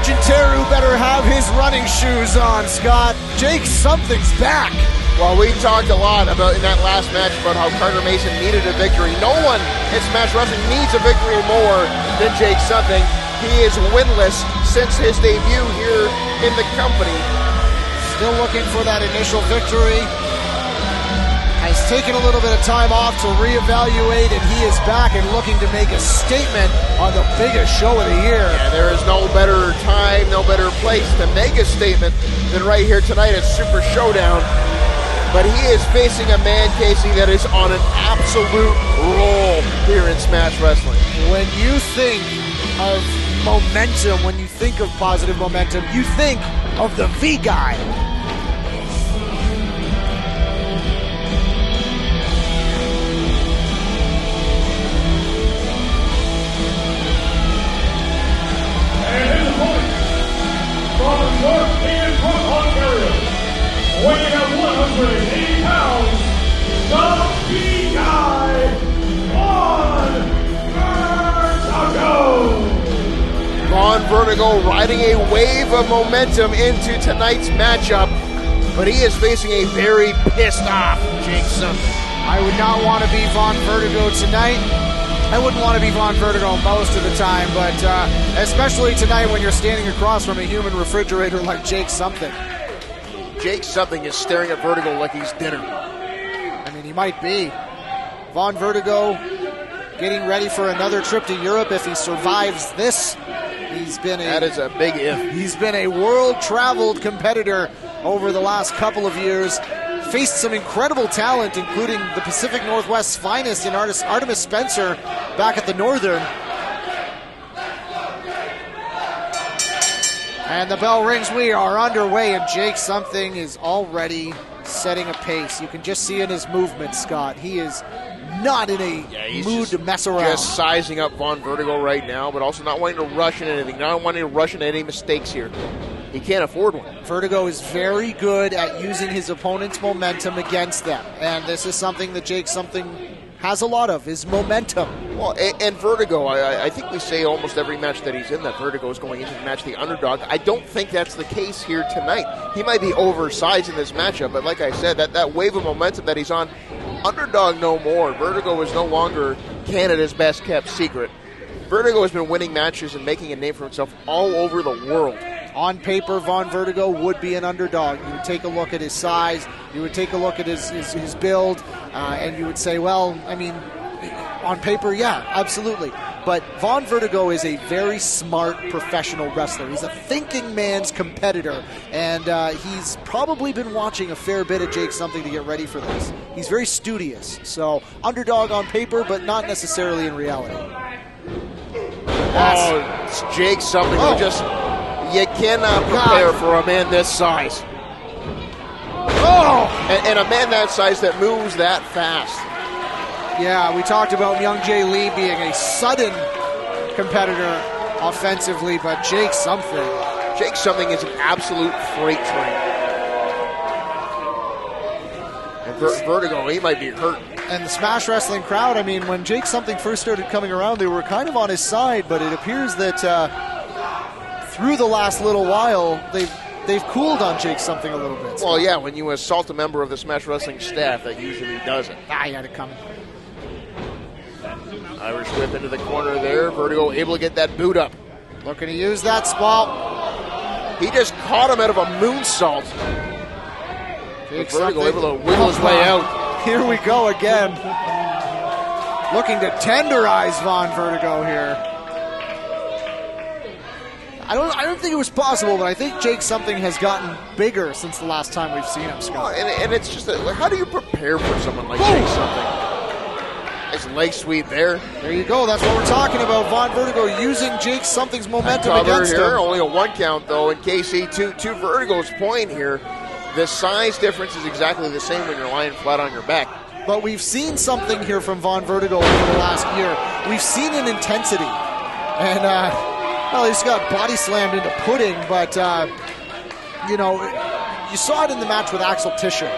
Argentero better have his running shoes on, Scott. Jake something's back. Well, we talked a lot about in that last match about how Carter Mason needed a victory. No one in Smash Wrestling needs a victory more than Jake Something. He is winless since his debut here in the company. Still looking for that initial victory. Has taken a little bit of time off to reevaluate, and he is back and looking to make a statement on the biggest show of the year. Yeah, there is no better time, no better place to make a statement than right here tonight at Super Showdown. But he is facing a man, Casey, that is on an absolute roll here in Smash Wrestling. When you think of momentum, when you think of positive momentum, you think of the V guy. From North Canton, Ontario, weighing at 180 pounds, the big guy, Vaughn Vertigo. Vaughn Vertigo riding a wave of momentum into tonight's matchup, but he is facing a very pissed off Jake Something. I would not want to be Vaughn Vertigo tonight. I wouldn't want to be Vaughn Vertigo most of the time, but especially tonight when you're standing across from a human refrigerator like Jake Something. Jake Something is staring at Vertigo like he's dinner. I mean, he might be. Vaughn Vertigo getting ready for another trip to Europe if he survives this. That is a big if. He's been a world-traveled competitor over the last couple of years. Faced some incredible talent, including the Pacific Northwest's finest in Artemis Spencer back at the Northern. And the bell rings. We are underway, and Jake Something is already setting a pace. You can just see in his movement, Scott. He is not in a mood to mess around. Just sizing up Vaughn Vertigo right now, but also not wanting to rush into anything, not wanting to rush into any mistakes here. He can't afford one. Vertigo is very good at using his opponent's momentum against them, and this is something that Jake Something has a lot of, is momentum. Well, and Vertigo, I think we say almost every match that he's in that Vertigo is going into the match the underdog. I don't think that's the case here tonight. He might be oversized in this matchup, but like I said, that wave of momentum that he's on, underdog no more. Vertigo is no longer Canada's best kept secret. Vertigo has been winning matches and making a name for himself all over the world. On paper, Vaughn Vertigo would be an underdog. You would take a look at his size, you would take a look at his build, and you would say, well, I mean, on paper, yeah, absolutely. But Vaughn Vertigo is a very smart professional wrestler. He's a thinking man's competitor, and he's probably been watching a fair bit of Jake Something to get ready for this. He's very studious. So, underdog on paper, but not necessarily in reality. It's Jake Something who just... You cannot prepare for a man this size. And a man that size that moves that fast. Yeah, we talked about Young Jay Lee being a sudden competitor offensively, but Jake Something. Jake Something is an absolute freight train. And Vertigo, he might be hurt. And the Smash Wrestling crowd, I mean, when Jake Something first started coming around, they were kind of on his side, but it appears that through the last little while, they've cooled on Jake Something a little bit. Well, yeah, when you assault a member of the Smash Wrestling staff, that usually does it. You had it coming. Irish whip into the corner there. Vertigo able to get that boot up. Looking to use that spot. He just caught him out of a moonsault. Vertigo able to wiggle his way out. Here we go again. Looking to tenderize Vaughn Vertigo here. I don't think it was possible, but I think Jake Something has gotten bigger since the last time we've seen him, Scott. And it's just, how do you prepare for someone like Jake Something? Nice leg sweep there. There you go. That's what we're talking about. Vaughn Vertigo using Jake Something's momentum against him. Only a one count, though. And KC, to Vertigo's point here, the size difference is exactly the same when you're lying flat on your back. But we've seen something here from Vaughn Vertigo over the last year. We've seen an intensity. And, well, he just got body slammed into pudding, but, you know, you saw it in the match with Axel Tischer,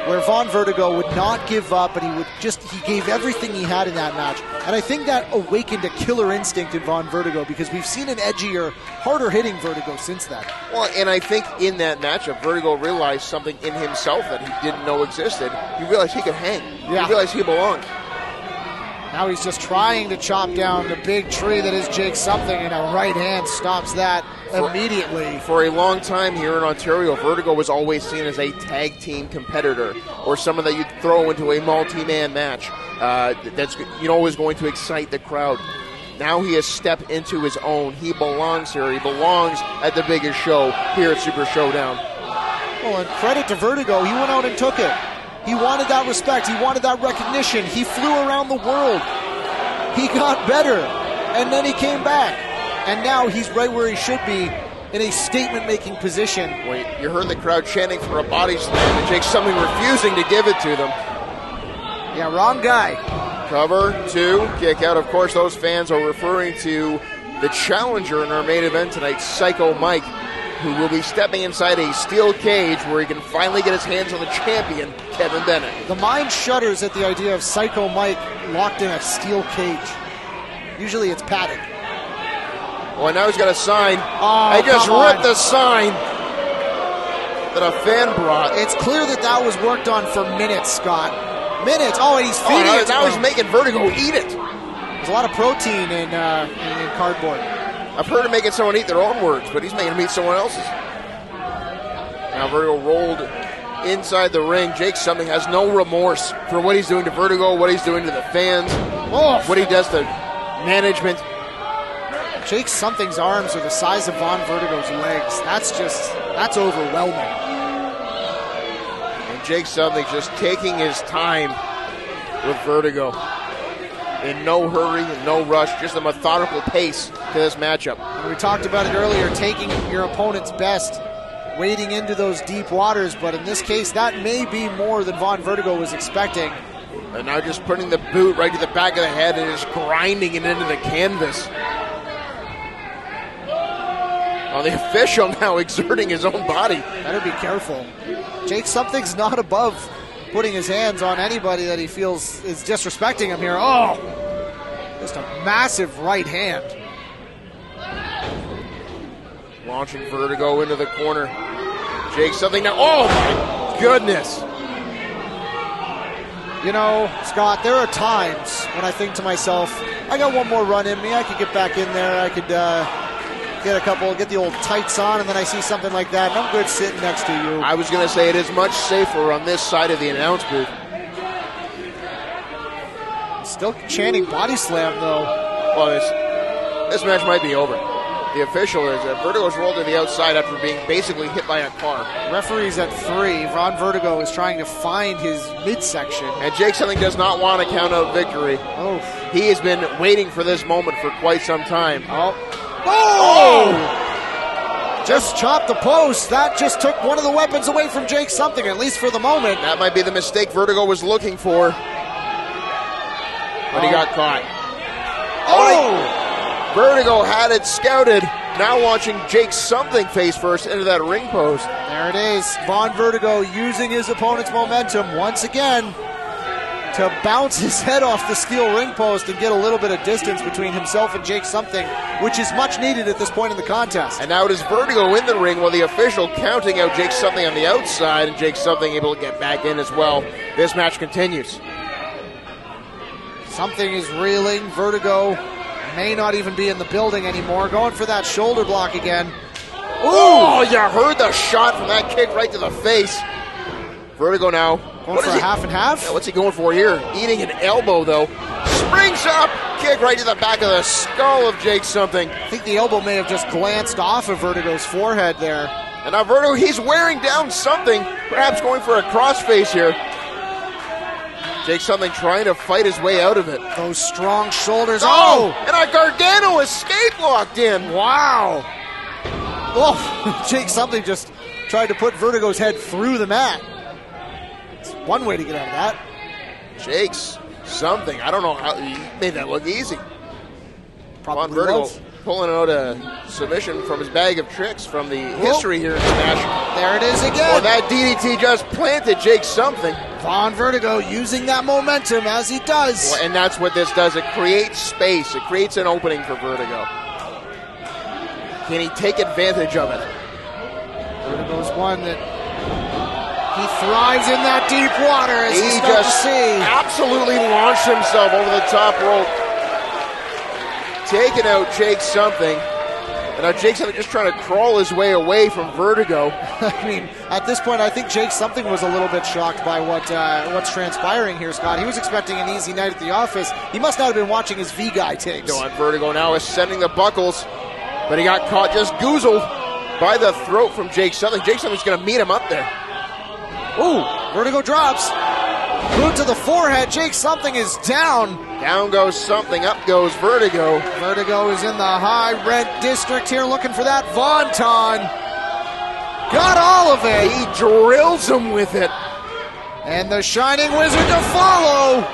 where Vaughn Vertigo would not give up, and he gave everything he had in that match. And I think that awakened a killer instinct in Vaughn Vertigo, because we've seen an edgier, harder hitting Vertigo since then. Well, and I think in that matchup, Vertigo realized something in himself that he didn't know existed. He realized he could hang. Yeah. He realized he belonged. Now he's just trying to chop down the big tree that is Jake Something, and a right hand stops that immediately. For a long time here in Ontario, Vertigo was always seen as a tag team competitor, or someone that you'd throw into a multi-man match that's is going to excite the crowd. Now he has stepped into his own. He belongs here. He belongs at the biggest show here at Super Showdown. Well, and credit to Vertigo, he went out and took it. He wanted that respect. He wanted that recognition. He flew around the world. He got better, and then he came back. And now he's right where he should be, in a statement-making position. Wait, you heard the crowd chanting for a body slam, and Jake Something refusing to give it to them. Yeah, wrong guy. Cover, 2, kick out. Of course, those fans are referring to the challenger in our main event tonight, Psycho Mike, who will be stepping inside a steel cage where he can finally get his hands on the champion, Kevin Bennett. The mind shudders at the idea of Psycho Mike locked in a steel cage. Usually it's padded. Oh, and now he's got a sign. Oh, I just ripped the sign that a fan brought. It's clear that was worked on for minutes, Scott. Minutes. Oh, and he's feeding it. Now he's making Vertigo eat it. There's a lot of protein in cardboard. I've heard him making someone eat their own words, but he's making them eat someone else's. Now Vertigo rolled inside the ring. Jake Something has no remorse for what he's doing to Vertigo, what he's doing to the fans, what he does to management. Jake Something's arms are the size of Vaughn Vertigo's legs. That's overwhelming. And Jake Something just taking his time with Vertigo. In no hurry, in no rush, just a methodical pace to this matchup. And we talked about it earlier, taking your opponent's best, wading into those deep waters, but in this case, that may be more than Vaughn Vertigo was expecting. And now just putting the boot right to the back of the head and just grinding it into the canvas. Oh, the official now exerting his own body. Better be careful. Jake Something's not above putting his hands on anybody that he feels is disrespecting him here. Oh, just a massive right hand. Launching Vertigo into the corner. Jake Something now. Oh, my goodness. You know, Scott, there are times when I think to myself, I got one more run in me. I could get back in there. I could get the old tights on, and then I see something like that, and I'm good sitting next to you. I was going to say it is much safer on this side of the announce booth. Still chanting body slam, though. Well, this match might be over. The official is Vertigo's rolled to the outside after being basically hit by a car. Referee's at 3. Vaughn Vertigo is trying to find his midsection. And Jake Something does not want to count out victory. Oh. He has been waiting for this moment for quite some time. Oh! Just chopped the post. That just took one of the weapons away from Jake Something, at least for the moment. That might be the mistake Vertigo was looking for. But he got caught. Vertigo had it scouted. Now watching Jake Something face first into that ring post. There it is. Vaughn Vertigo using his opponent's momentum once again to bounce his head off the steel ring post and get a little bit of distance between himself and Jake Something, which is much needed at this point in the contest. And now it is Vertigo in the ring while the official counting out Jake Something on the outside, and Jake Something able to get back in as well. This match continues. Something is reeling. Vertigo may not even be in the building anymore. Going for that shoulder block again. Ooh, you heard the shot from that kick right to the face. Vertigo now. Going for a half and half? Yeah, what's he going for here? Eating an elbow, though. Springs up. Kick right to the back of the skull of Jake Something. I think the elbow may have just glanced off of Vertigo's forehead there. And now Vertigo, he's wearing down Something. Perhaps going for a crossface here. Jake Something trying to fight his way out of it. Those strong shoulders. Oh! And a Gargano escape locked in. Wow. Oh, Jake Something just tried to put Vertigo's head through the mat. It's one way to get out of that. Jake's Something. I don't know how he made that look easy. Probably Vertigo. was. pulling out a submission from his bag of tricks from the history here in Smash. There it is again. Well, that DDT just planted Jake something. Vaughn Vertigo using that momentum as he does. Well, and that's what this does. It creates space. It creates an opening for Vertigo. Can he take advantage of it? Vertigo's one that he thrives in that deep water, as he he's about to just see. absolutely launched himself over the top rope, taking out Jake something. And now Jake something just trying to crawl his way away from Vertigo. I mean, at this point, I think Jake something was a little bit shocked by what's transpiring here, Scott. He was expecting an easy night at the office. He must not have been watching his V-Guy tapes. No, and Vertigo now is sending the buckles, but he got caught just goozled by the throat from Jake something. Jake something's going to meet him up there. Ooh, Vertigo drops. Boot to the forehead. Jake something is down. Down goes something, up goes Vertigo. Vertigo is in the high rent district here looking for that Vonton. Got all of it. He drills him with it. And the Shining Wizard to follow.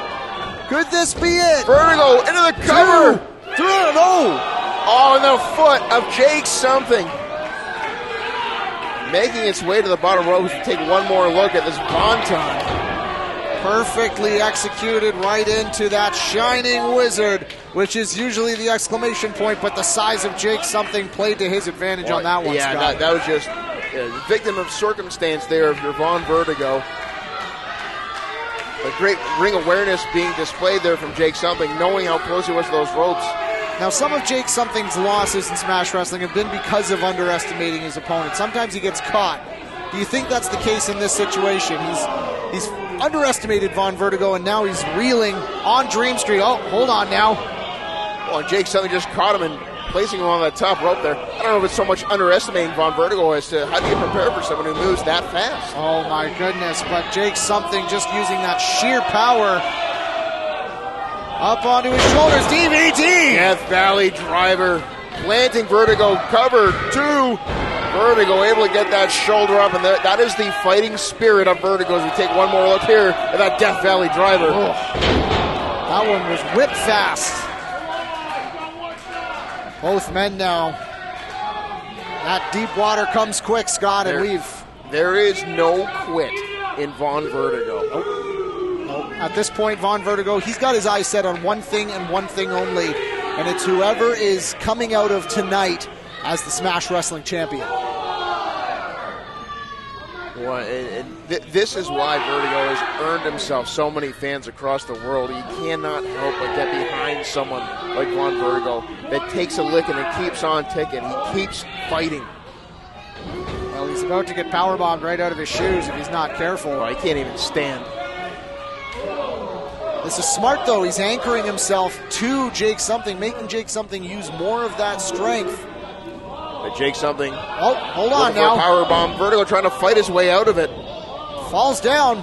Could this be it? Vertigo into the cover. Through. No. On the foot of Jake something. Making its way to the bottom rope. We should take one more look at this Vonton. Perfectly executed right into that Shining Wizard, which is usually the exclamation point, but the size of Jake something played to his advantage on that one, yeah, Scott. that was just victim of circumstance there of your Vaughn Vertigo. But great ring awareness being displayed there from Jake something, knowing how close he was to those ropes. Now, some of Jake something's losses in Smash Wrestling have been because of underestimating his opponent. Sometimes he gets caught. Do you think that's the case in this situation? He's underestimated Vaughn Vertigo, and now he's reeling on Dream Street. Oh, hold on now. Well, and Jake something just caught him and placing him on that top rope there. I don't know if it's so much underestimating Vaughn Vertigo as to how do you prepare for someone who moves that fast. Oh, my goodness. But Jake something just using that sheer power up onto his shoulders. DVT! Death Valley driver. Planting Vertigo. Cover. 2. Vertigo able to get that shoulder up, and that is the fighting spirit of Vertigo as we take one more look here at that Death Valley driver. Oh, that one was whip fast. Both men now. That deep water comes quick, Scott, and there is no quit in Vaughn Vertigo. Nope. At this point, Vaughn Vertigo, he's got his eyes set on one thing and one thing only, and it's whoever is coming out of tonight as the Smash Wrestling champion. Well, this is why Vertigo has earned himself so many fans across the world. He cannot help but get behind someone like Vaughn Vertigo that takes a licking and keeps on ticking. He keeps fighting. Well, he's about to get powerbombed right out of his shoes if he's not careful. Oh, he can't even stand. This is smart, though. He's anchoring himself to Jake something, making Jake something use more of that strength. But Jake something. Oh, hold on now. Power bomb. Vertigo trying to fight his way out of it. Falls down.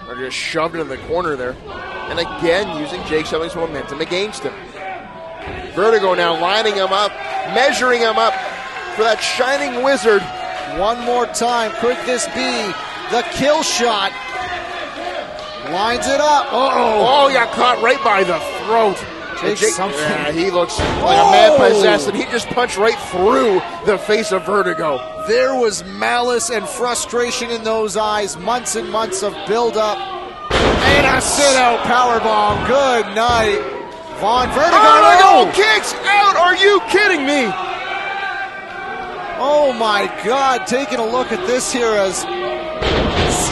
Or just shoved in the corner there. And again, using Jake something's momentum against him. Vertigo now lining him up, measuring him up for that Shining Wizard. One more time. Could this be the kill shot? Lines it up. Oh, he got caught right by the throat. Jake he looks like a man possessed, and he just punched right through the face of Vertigo. There was malice and frustration in those eyes. Months and months of build-up. And a sit-out powerbomb. Good night. Vaughn Vertigo. Vertigo kicks out. Are you kidding me? Oh, my God. Taking a look at this here as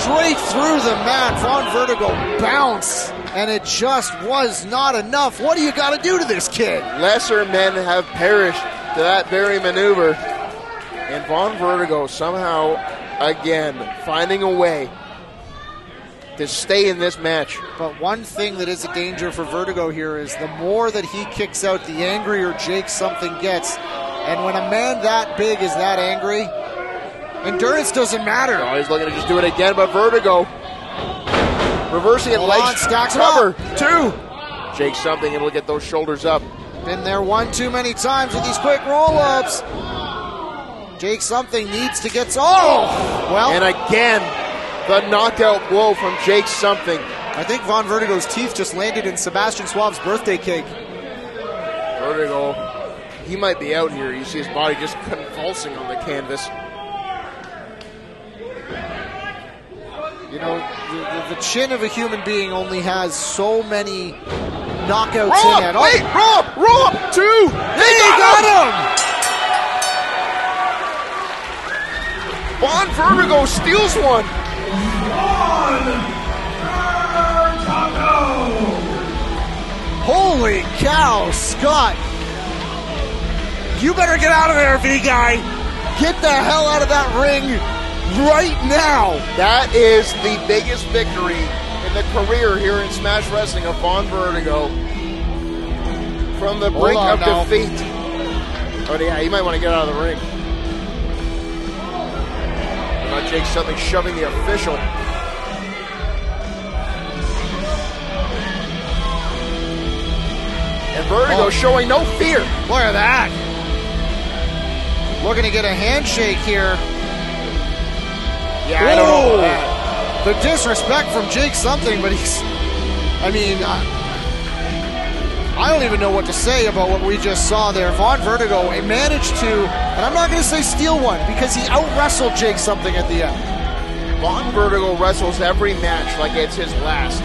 straight through the mat. Vaughn Vertigo bounced. And it just was not enough. What do you got to do to this kid? Lesser men have perished to that very maneuver. And Vaughn Vertigo somehow, again, finding a way to stay in this match. But one thing that is a danger for Vertigo here is the more that he kicks out, the angrier Jake something gets. And when a man that big is that angry, endurance doesn't matter. Oh, he's looking to just do it again, but Vertigo reversing it, legs, stacks cover, up. 2. Jake something able to get those shoulders up. Been there one too many times with these quick roll-ups. Jake something needs to get... well. And again, the knockout blow from Jake something. I think Vaughn Vertigo's teeth just landed in Sebastian Suave's birthday cake. Vertigo, he might be out here. You see his body just convulsing on the canvas. You know, the chin of a human being only has so many knockouts Roll in it. up, wait, roll up, 2. They got him! Vaughn Vertigo steals one. Vaughn Vertigo. Holy cow, Scott. You better get out of there, V-Guy. Get the hell out of that ring right now. That is the biggest victory in the career here in Smash Wrestling of Vaughn Vertigo. From the brink of defeat. Oh yeah, you might want to get out of the ring. About Jake Something shoving the official. And Vertigo showing no fear. Look at that. Looking to get a handshake here. Yeah, I don't know about that. The disrespect from Jake Something, but he's, I mean, I don't even know what to say about what we just saw there. Vaughn Vertigo managed to, and I'm not going to say steal one, because he out-wrestled Jake Something at the end. Vaughn Vertigo wrestles every match like it's his last.